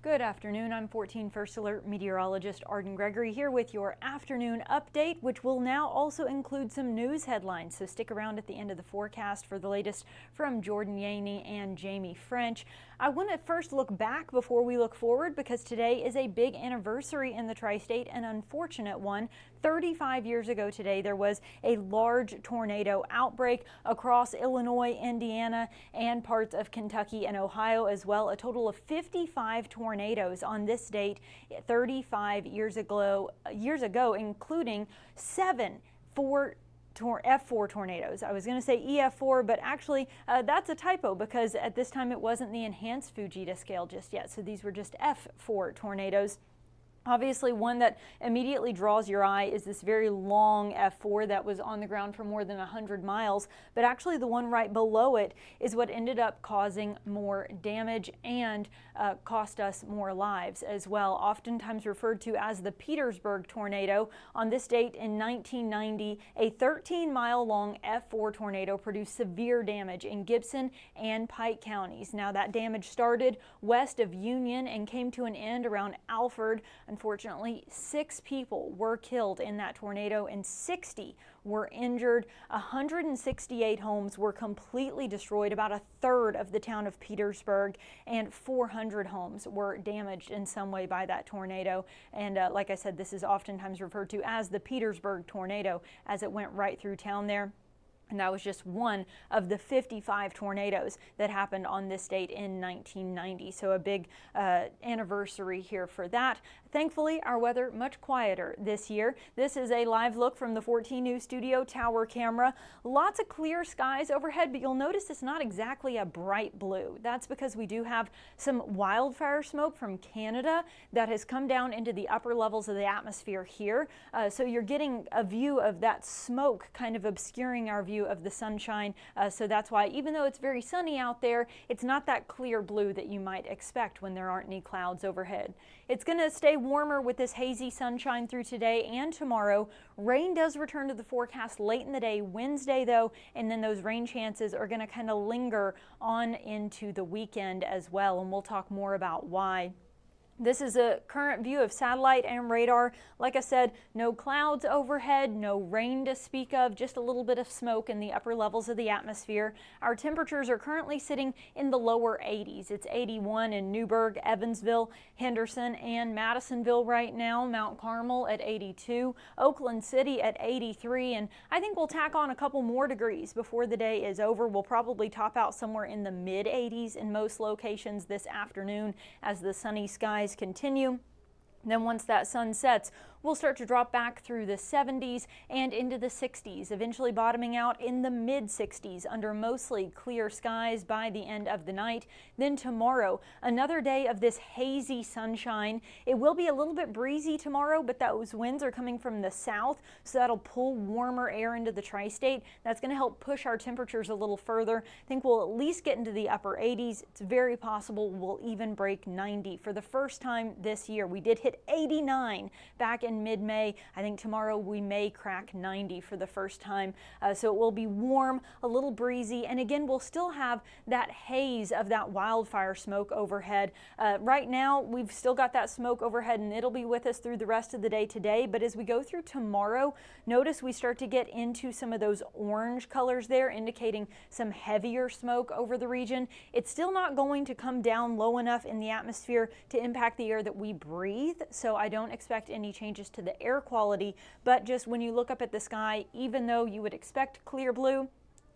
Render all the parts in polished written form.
Good afternoon. I'm 14 First Alert meteorologist Arden Gregory here with your afternoon update, which will now also include some news headlines. So stick around at the end of the forecast for the latest from Jordan Yaney and Jamie French. I want to first look back before we look forward because today is a big anniversary in the tri-state, an unfortunate one. 35 years ago today, there was a large tornado outbreak across Illinois, Indiana, and parts of Kentucky and Ohio as well. A total of 55 tornadoes on this date 35 years ago, including 7 F4 tornadoes. I was going to say EF4, but actually that's a typo because at this time it wasn't the enhanced Fujita scale just yet. So these were just F4 tornadoes. Obviously, one that immediately draws your eye is this very long F4 that was on the ground for more than 100 miles, but actually the one right below it is what ended up causing more damage and cost us more lives as well. Oftentimes referred to as the Petersburg tornado. On this date in 1990, a 13-mile long F4 tornado produced severe damage in Gibson and Pike counties. Now that damage started west of Union and came to an end around Alford. Unfortunately, 6 people were killed in that tornado and 60 were injured. 168 homes were completely destroyed, about a third of the town of Petersburg, and 400 homes were damaged in some way by that tornado. And like I said, this is oftentimes referred to as the Petersburg tornado as it went right through town there. And that was just one of the 55 tornadoes that happened on this date in 1990. So a big anniversary here for that. Thankfully, our weather much quieter this year. This is a live look from the 14 News Studio tower camera. Lots of clear skies overhead, but you'll notice it's not exactly a bright blue. That's because we do have some wildfire smoke from Canada that has come down into the upper levels of the atmosphere here. So you're getting a view of that smoke kind of obscuring our view of the sunshine. So that's why, even though it's very sunny out there, it's not that clear blue that you might expect when there aren't any clouds overhead. It's going to stay warmer with this hazy sunshine through today and tomorrow. Rain does return to the forecast late in the day Wednesday though, and then those rain chances are going to kind of linger on into the weekend as well, and we'll talk more about why. This is a current view of satellite and radar. Like I said, no clouds overhead, no rain to speak of, just a little bit of smoke in the upper levels of the atmosphere. Our temperatures are currently sitting in the lower 80s. It's 81 in Newburgh, Evansville, Henderson, and Madisonville right now. Mount Carmel at 82, Oakland City at 83, and I think we'll tack on a couple more degrees before the day is over. We'll probably top out somewhere in the mid 80s in most locations this afternoon as the sunny skies continue. Then once that sun sets, we'll start to drop back through the 70s and into the 60s, eventually bottoming out in the mid 60s under mostly clear skies by the end of the night. Then tomorrow, another day of this hazy sunshine. It will be a little bit breezy tomorrow, but those winds are coming from the south, so that'll pull warmer air into the tri-state. That's going to help push our temperatures a little further. I think we'll at least get into the upper 80s. It's very possible we'll even break 90 for the first time this year. We did hit 89 back in mid-May. I think tomorrow we may crack 90 for the first time. So it will be warm, a little breezy, and again we'll still have that haze of that wildfire smoke overhead. Right now we've still got that smoke overhead and it'll be with us through the rest of the day today, but as we go through tomorrow, notice we start to get into some of those orange colors there, indicating some heavier smoke over the region. It's still not going to come down low enough in the atmosphere to impact the air that we breathe, so I don't expect any changes to the air quality, but just when you look up at the sky, even though you would expect clear blue,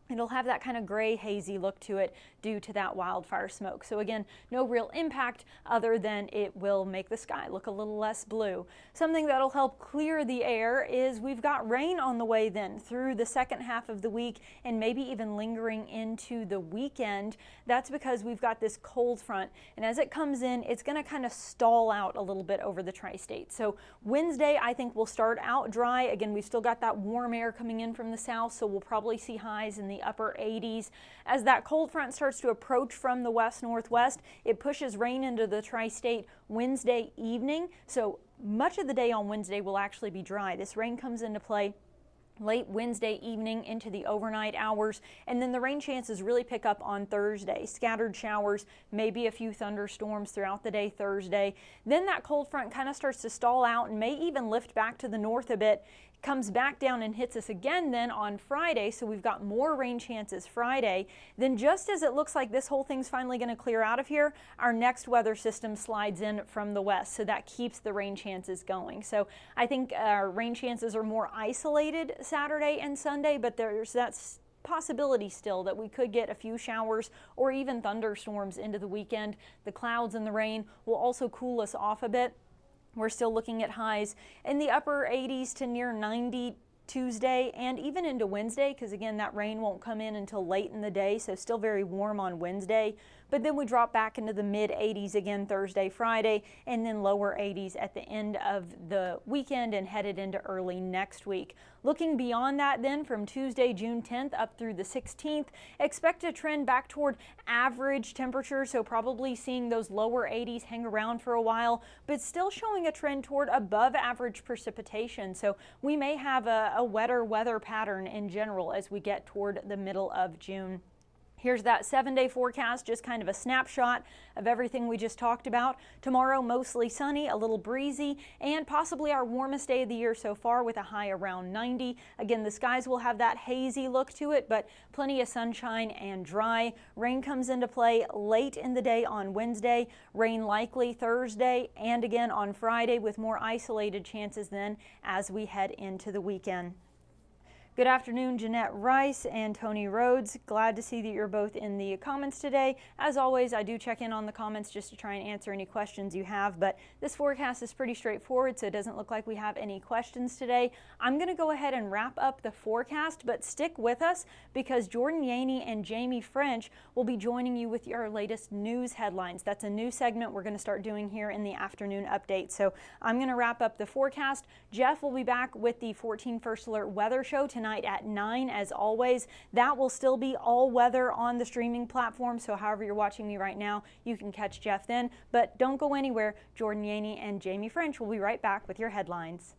it'll have that kind of gray, hazy look to it due to that wildfire smoke. So again, no real impact other than it will make the sky look a little less blue. Something that'll help clear the air is we've got rain on the way then through the second half of the week and maybe even lingering into the weekend. That's because we've got this cold front, and as it comes in, it's going to kind of stall out a little bit over the tri-state. So Wednesday, I think we'll start out dry. Again, we've still got that warm air coming in from the south, so we'll probably see highs in the upper 80s. As that cold front starts to approach from the west-northwest, it pushes rain into the tri-state Wednesday evening. So much of the day on Wednesday will actually be dry. This rain comes into play late Wednesday evening into the overnight hours, and then the rain chances really pick up on Thursday. Scattered showers, maybe a few thunderstorms throughout the day Thursday. Then that cold front kind of starts to stall out and may even lift back to the north a bit. Comes back down and hits us again then on Friday, so we've got more rain chances Friday. Then just as it looks like this whole thing's finally going to clear out of here, our next weather system slides in from the west, so that keeps the rain chances going. So I think our rain chances are more isolated Saturday and Sunday, but there's that possibility still that we could get a few showers or even thunderstorms into the weekend. The clouds and the rain will also cool us off a bit. We're still looking at highs in the upper 80s to near 90 Tuesday and even into Wednesday, because again, that rain won't come in until late in the day, so still very warm on Wednesday. But then we drop back into the mid 80s again Thursday, Friday, and then lower 80s at the end of the weekend and headed into early next week. Looking beyond that then, from Tuesday, June 10th up through the 16th, expect a trend back toward average temperatures, so probably seeing those lower 80s hang around for a while, but still showing a trend toward above average precipitation. So we may have a wetter weather pattern in general as we get toward the middle of June. Here's that 7-day forecast, just kind of a snapshot of everything we just talked about. Tomorrow, mostly sunny, a little breezy, and possibly our warmest day of the year so far with a high around 90. Again, the skies will have that hazy look to it, but plenty of sunshine and dry. Rain comes into play late in the day on Wednesday, rain likely Thursday, and again on Friday with more isolated chances then as we head into the weekend. Good afternoon, Jeanette Rice and Tony Rhodes. Glad to see that you're both in the comments today. As always, I do check in on the comments just to try and answer any questions you have, but this forecast is pretty straightforward, so it doesn't look like we have any questions today. I'm going to go ahead and wrap up the forecast, but stick with us because Jordan Yaney and Jamie French will be joining you with your latest news headlines. That's a new segment we're going to start doing here in the afternoon update. So I'm going to wrap up the forecast. Jeff will be back with the 14 First Alert Weather Show tonight at 9 as always. That will still be all weather on the streaming platform, so however you're watching me right now, you can catch Jeff then. But don't go anywhere. Jordan Yaney and Jamie French will be right back with your headlines.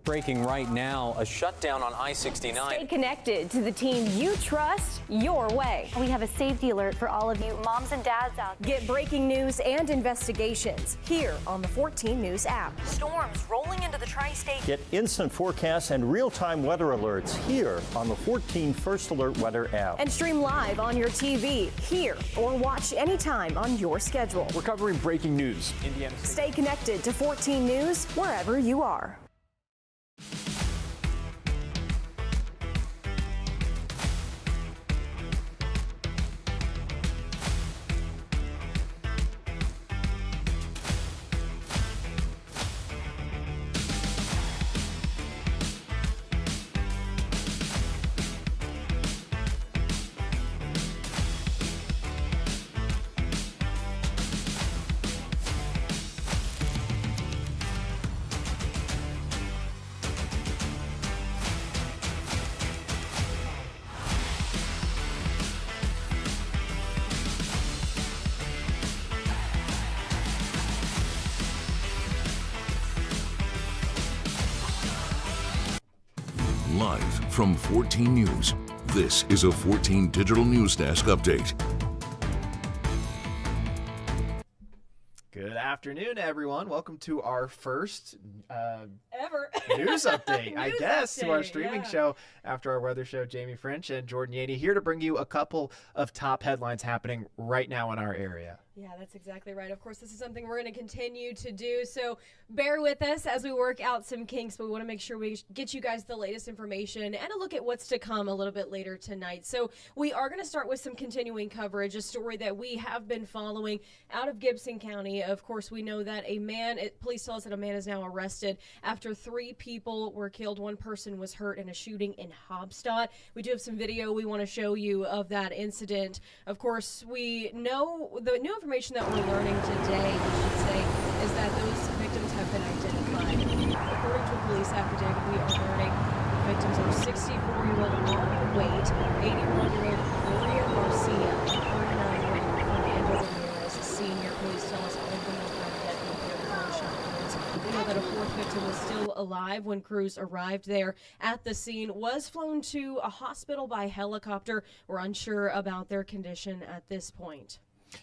Breaking right now, a shutdown on I-69. Stay connected to the team you trust your way. We have a safety alert for all of you moms and dads out there. Get breaking news and investigations here on the 14 News app. Storms rolling into the tri-state. Get instant forecasts and real-time weather alerts here on the 14 First Alert Weather app. And stream live on your TV here or watch anytime on your schedule. We're covering breaking news. Indiana State. Stay connected to 14 News wherever you are. Live from 14 News, this is a 14 Digital News Desk update. Good afternoon, everyone. Welcome to our first ever news update, I News guess, to our update, streaming yeah. show after our weather show. Jamie French and Jordan Yaney here to bring you a couple of top headlines happening right now in our area. Yeah, that's exactly right. Of course, this is something we're going to continue to do, so bear with us as we work out some kinks, but we want to make sure we get you guys the latest information and a look at what's to come a little bit later tonight. So we are going to start with some continuing coverage, a story that we have been following out of Gibson County. Of course, we know that police tell us that a man is now arrested after 3 people were killed. 1 person was hurt in a shooting in Hobstadt. We do have some video we want to show you of that incident. Of course, we know the new information that we're learning today, we should say, is that those victims have been identified. According to a police affidavit, we are learning the victims are 64-year-old Lauren Waite, 81-year-old Gloria Garcia, 39-year-old Fernando Ramirez, a senior. Police tell us all of them were found dead in their car shotguns. We know that a fourth victim was still alive when crews arrived there at the scene, was flown to a hospital by helicopter. We're unsure about their condition at this point.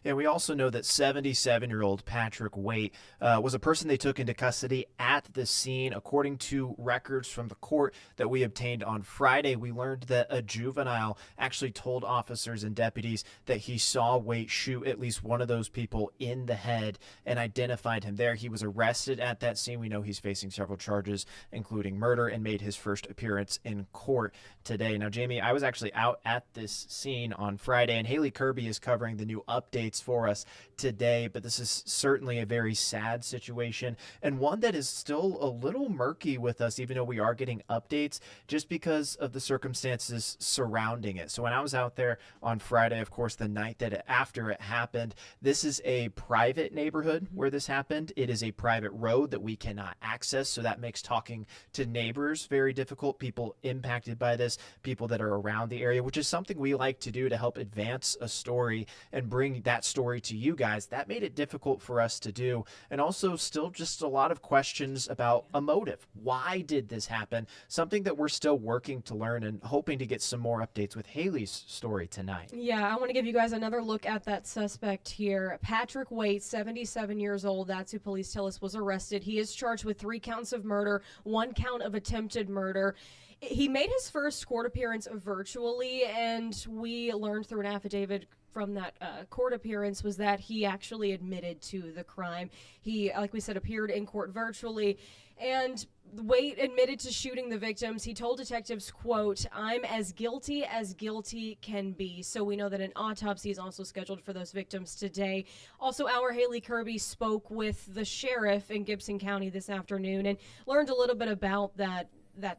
And we also know that 77-year-old Patrick Waite was a person they took into custody at the scene. According to records from the court that we obtained on Friday, we learned that a juvenile actually told officers and deputies that he saw Waite shoot at least one of those people in the head and identified him there. He was arrested at that scene. We know he's facing several charges, including murder, and made his first appearance in court today. Now, Jamie, I was actually out at this scene on Friday, and Haley Kirby is covering the new updates for us today, but this is certainly a very sad situation and one that is still a little murky with us, even though we are getting updates, just because of the circumstances surrounding it. So when I was out there on Friday, of course, the night after it happened, this is a private neighborhood where this happened. It is a private road that we cannot access, so that makes talking to neighbors very difficult, people impacted by this, people that are around the area, which is something we like to do to help advance a story and bring that story to you guys. That made it difficult for us to do, and also still just a lot of questions about a motive. Why did this happen? Something that we're still working to learn and hoping to get some more updates with Haley's story tonight. Yeah, I want to give you guys another look at that suspect here. Patrick Waite, 77 years old. That's who police tell us was arrested. He is charged with 3 counts of murder, 1 count of attempted murder. He made his first court appearance virtually, and we learned through an affidavit from that court appearance was that he actually admitted to the crime. He, like we said, appeared in court virtually, and Waite admitted to shooting the victims. He told detectives, quote, "I'm as guilty can be." So we know that an autopsy is also scheduled for those victims today. Also, our Haley Kirby spoke with the sheriff in Gibson County this afternoon and learned a little bit about that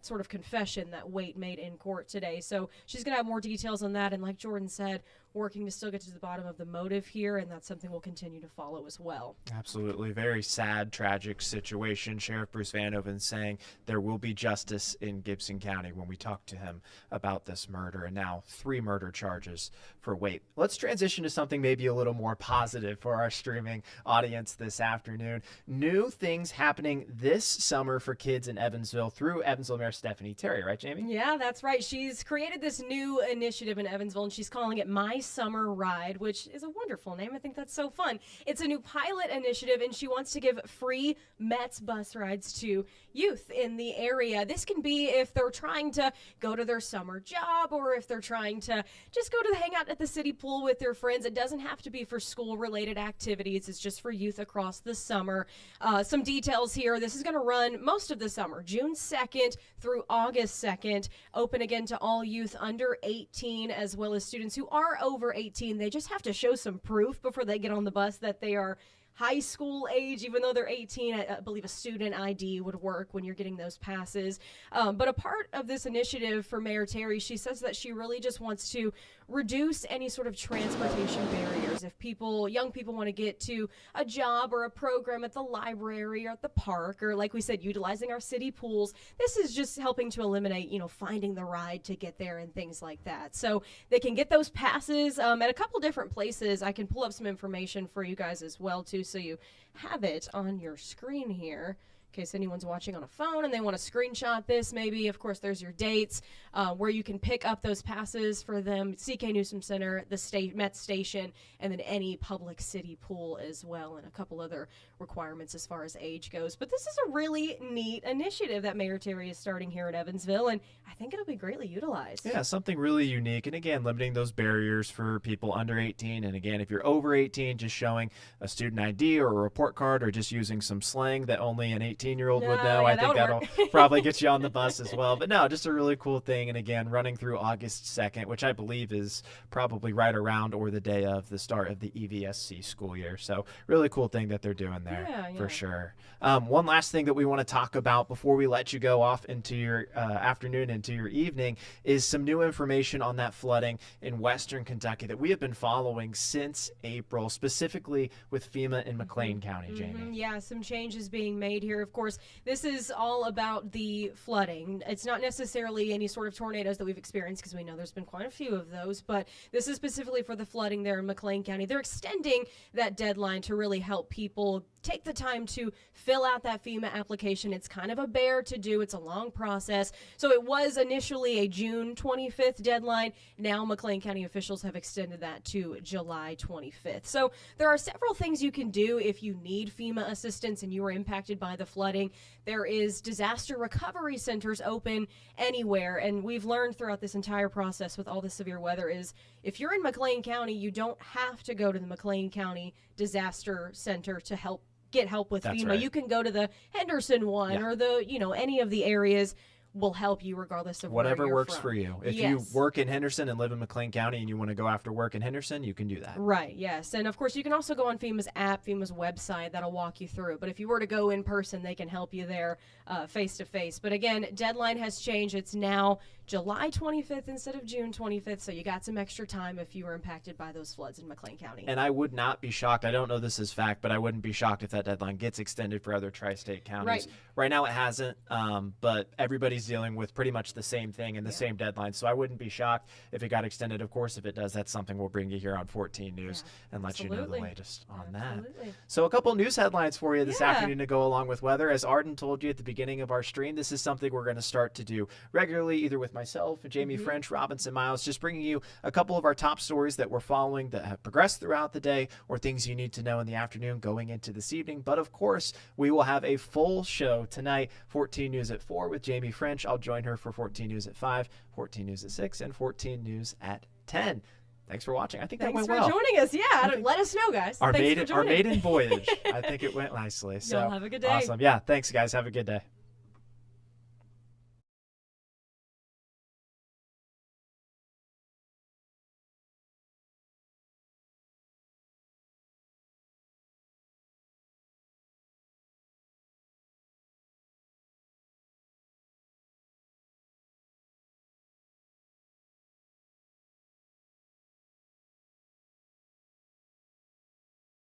sort of confession that Waite made in court today. So she's going to have more details on that. And like Jordan said, working to still get to the bottom of the motive here, and that's something we'll continue to follow as well. Absolutely. Very sad, tragic situation. Sheriff Bruce Vanhoven saying there will be justice in Gibson County when we talk to him about this murder, and now 3 murder charges for Waite. Let's transition to something maybe a little more positive for our streaming audience this afternoon. New things happening this summer for kids in Evansville through Evansville Mayor Stephanie Terry, right, Jamie? Yeah, that's right. She's created this new initiative in Evansville, and she's calling it My Summer Ride, which is a wonderful name. I think that's so fun. It's a new pilot initiative, and she wants to give free Mets bus rides to youth in the area. This can be if they're trying to go to their summer job, or if they're trying to just go to hang out at the city pool with their friends. It doesn't have to be for school-related activities. It's just for youth across the summer. Some details here. This is going to run most of the summer, June 2nd through August 2nd. Open again to all youth under 18, as well as students who are over 18. They just have to show some proof before they get on the bus that they are high school age, even though they're 18. I believe a student ID would work when you're getting those passes. But a part of this initiative for Mayor Terry, she says that she really just wants to reduce any sort of transportation barriers. If young people want to get to a job or a program at the library or at the park, or like we said, utilizing our city pools, this is just helping to eliminate, finding the ride to get there and things like that. So they can get those passes at a couple different places. I can pull up some information for you guys as well, too, so you have it on your screen here. In case anyone's watching on a phone and they want to screenshot this, maybe, of course, there's your dates where you can pick up those passes for them. CK Newsom Center, the Met Station, and then any public city pool as well, and a couple other requirements as far as age goes. But this is a really neat initiative that Mayor Terry is starting here in Evansville, and I think it'll be greatly utilized. Yeah, something really unique. And again, limiting those barriers for people under 18. And again, if you're over 18, just showing a student ID or a report card, or just using some slang that only an 18-year-old would know. Yeah, I think that'll probably get you on the bus as well. But no, just a really cool thing. And again, running through August 2nd, which I believe is probably right around or the day of the start of the EVSC school year. So really cool thing that they're doing there for sure. One last thing that we want to talk about before we let you go off into your afternoon, into your evening, is some new information on that flooding in Western Kentucky that we have been following since April, specifically with FEMA in McLean County, Jamie. Yeah, some changes being made here. Of course, this is all about the flooding. It's not necessarily any sort of tornadoes that we've experienced, because we know there's been quite a few of those, but this is specifically for the flooding there in McLean County. They're extending that deadline to really help people take the time to fill out that FEMA application. It's kind of a bear to do. It's a long process. So it was initially a June 25th deadline. Now McLean County officials have extended that to July 25th. So there are several things you can do if you need FEMA assistance and you were impacted by the flooding. There is disaster recovery centers open anywhere. And we've learned throughout this entire process with all the severe weather is if you're in McLean County, you don't have to go to the McLean County Disaster Center to get help with That's FEMA. right. You can go to the Henderson one or the, any of the areas will help you regardless of whatever where you're works from. for you. If you work in Henderson and live in McLean County and you want to go after work in Henderson, you can do that. Right, yes. And of course, you can also go on FEMA's app, FEMA's website, that'll walk you through. But if you were to go in person, they can help you there face to face. But again, deadline has changed. It's now July 25th instead of June 25th. So you got some extra time if you were impacted by those floods in McLean County. And I would not be shocked. I don't know this is fact, but I wouldn't be shocked if that deadline gets extended for other tri-state counties. Right now it hasn't, but everybody's dealing with pretty much the same thing and the same deadline. So I wouldn't be shocked if it got extended. Of course, if it does, that's something we'll bring you here on 14 News and let you know the latest on that. So a couple news headlines for you this afternoon to go along with weather. As Arden told you at the beginning of our stream, this is something we're going to start to do regularly, either with myself, Jamie French, Robinson Miles, just bringing you a couple of our top stories that we're following that have progressed throughout the day or things you need to know in the afternoon going into this evening. But of course, we will have a full show tonight, 14 News at 4 with Jamie French. I'll join her for 14 News at 5, 14 News at 6, and 14 News at 10. Thanks for watching. I think that went well. Thanks for joining us. Yeah, let us know, guys. Our maiden voyage. I think it went nicely. So y'all have a good day. Awesome. Yeah, thanks, guys. Have a good day.